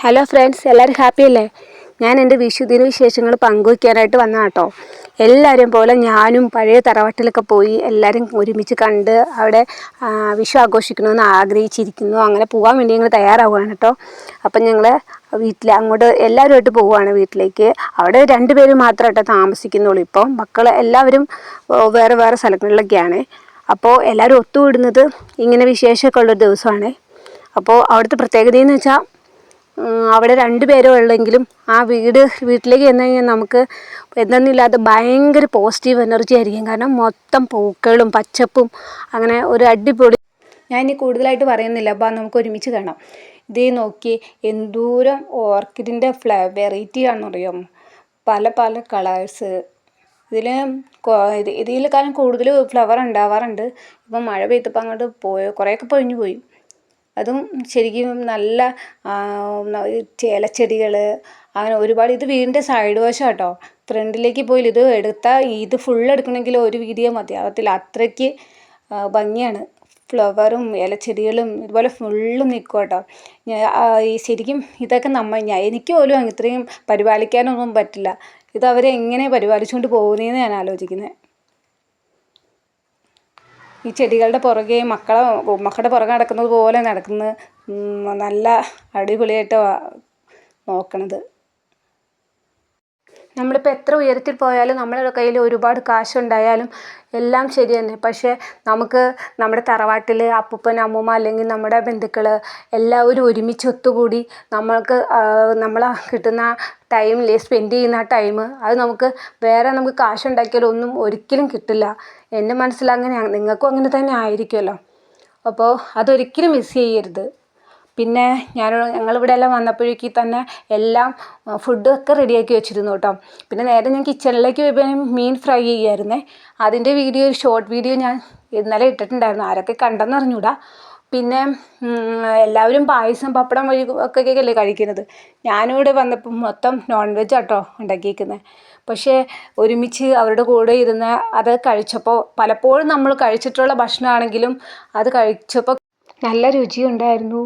Hello friends, എല്ലാവരും happy അല്ലേ? ഞാൻ എൻ്റെ വിഷുദിന വിശേഷങ്ങൾ പങ്കുവയ്ക്കാനായിട്ട് വന്നതാണ് കേട്ടോ. എല്ലാവരും പോലെ ഞാനും പഴയ തറവാട്ടിലൊക്കെ പോയി എല്ലാവരും ഒരുമിച്ച് കണ്ട് അവിടെ വിഷു ആഘോഷിക്കണമെന്ന് ആഗ്രഹിച്ചിരിക്കുന്നു. അങ്ങനെ പോകാൻ വേണ്ടി ഞങ്ങൾ തയ്യാറാവുകയാണ് കേട്ടോ. അപ്പം ഞങ്ങൾ അങ്ങോട്ട് എല്ലാവരുമായിട്ട് പോവുകയാണ് വീട്ടിലേക്ക്. അവിടെ 2 പേര് മാത്രമായിട്ട് താമസിക്കുന്നുള്ളൂ. ഇപ്പം മക്കൾ എല്ലാവരും വേറെ വേറെ സ്ഥലങ്ങളിലൊക്കെയാണ്. അപ്പോൾ എല്ലാവരും ഒത്തുകൂടുന്നത് ഇങ്ങനെ വിശേഷമൊക്കെ ഉള്ളൊരു ദിവസമാണ്. അപ്പോൾ അവിടുത്തെ പ്രത്യേകതയെന്ന് വെച്ചാൽ അവിടെ 2 പേരേ ഉള്ളെങ്കിലും ആ വീട്ടിലേക്ക് ചെന്ന് കഴിഞ്ഞാൽ നമുക്ക് എന്തെന്നില്ലാതെ ഭയങ്കര പോസിറ്റീവ് എനർജി ആയിരിക്കും. കാരണം മൊത്തം പൂക്കളും പച്ചപ്പും അങ്ങനെ ഒരു അടിപൊളി. ഞാൻ ഇനി കൂടുതലായിട്ട് പറയുന്നില്ല, അപ്പോൾ നമുക്ക് ഒരുമിച്ച് കാണാം. ഇതേ നോക്കി എന്തോരം ഓർക്കിഡിൻ്റെ വെറൈറ്റി ആണെന്നറിയാം. പല പല കളേഴ്സ്. ഇതിലേക്കാളും കൂടുതൽ ഫ്ലവർ ഉണ്ടാവാറുണ്ട്. ഇപ്പം മഴ പെയ്തപ്പോൾ അങ്ങോട്ട് കുറേയൊക്കെ പൊഴിഞ്ഞു പോയി. അതും ശരിക്കും നല്ല ഇലച്ചെടികൾ അങ്ങനെ ഒരുപാട്. ഇത് വീടിൻ്റെ സൈഡ് വശം കേട്ടോ. ഫ്രണ്ടിലേക്ക് പോയി ഇത് എടുത്താൽ ഇത് ഫുൾ എടുക്കണമെങ്കിൽ ഒരു വീഡിയോ മതിയാവത്തില്ല, അത്രയ്ക്ക് ഭംഗിയാണ്. ഫ്ലവറും ഇലച്ചെടികളും ഇതുപോലെ ഫുള്ളും നിൽക്കും കേട്ടോ. ശരിക്കും ഇതൊക്കെ എനിക്ക് പോലും ഇത്രയും പരിപാലിക്കാനൊന്നും പറ്റില്ല. ഇത് അവരെങ്ങനെ പരിപാലിച്ചുകൊണ്ട് പോകുന്നതെന്ന് ഞാൻ ആലോചിക്കുന്നത്. ഈ ചെടികളുടെ പുറകെ മക്കളുടെ പുറകെ നടക്കുന്നത് പോലെ നടക്കുന്നത് നല്ല അടിപൊളിയായിട്ട് നോക്കണത്. നമ്മളിപ്പോൾ എത്ര ഉയരത്തിൽ പോയാലും നമ്മുടെ കയ്യിൽ ഒരുപാട് കാശുണ്ടായാലും എല്ലാം ശരി തന്നെ. പക്ഷേ നമുക്ക് നമ്മുടെ തറവാട്ടിൽ അപ്പൂപ്പൻ അമ്മൂമ്മ അല്ലെങ്കിൽ നമ്മുടെ ബന്ധുക്കൾ എല്ലാവരും ഒരുമിച്ച് ഒത്തുകൂടി നമ്മളെ കിട്ടുന്ന ടൈമിൽ സ്പെൻഡ് ചെയ്യുന്ന ആ ടൈം അത് നമുക്ക് കാശുണ്ടാക്കിയാലൊന്നും ഒരിക്കലും കിട്ടില്ല. എൻ്റെ മനസ്സിലങ്ങനെയാണ്, നിങ്ങൾക്കും അങ്ങനെ തന്നെ ആയിരിക്കുമല്ലോ. അപ്പോൾ അതൊരിക്കലും മിസ് ചെയ്യരുത്. പിന്നെ ഞങ്ങളിവിടെ എല്ലാം വന്നപ്പോഴേക്കും തന്നെ എല്ലാം ഫുഡൊക്കെ റെഡിയാക്കി വെച്ചിരുന്നു കേട്ടോ. പിന്നെ നേരെ ഞാൻ കിച്ചണിലേക്ക് പോയപ്പോൾ മീൻ ഫ്രൈ ചെയ്യുമായിരുന്നേ. അതിൻ്റെ ഷോർട്ട് വീഡിയോ ഞാൻ ഇന്നലെ ഇട്ടിട്ടുണ്ടായിരുന്നു. ആരൊക്കെ കണ്ടെന്ന് അറിഞ്ഞൂടാ. പിന്നെ എല്ലാവരും പായസം പപ്പടം ഒക്കെയല്ലേ കഴിക്കുന്നത്. ഞാനിവിടെ വന്നപ്പോൾ മൊത്തം നോൺ വെജ് ആട്ടോ ഉണ്ടാക്കിയിരിക്കുന്നത്. പക്ഷേ ഒരുമിച്ച് അവരുടെ കൂടെ ഇരുന്ന് അത് കഴിച്ചപ്പോൾ പലപ്പോഴും നമ്മൾ കഴിച്ചിട്ടുള്ള ഭക്ഷണമാണെങ്കിലും അത് കഴിച്ചപ്പോൾ നല്ല രുചിയുണ്ടായിരുന്നു.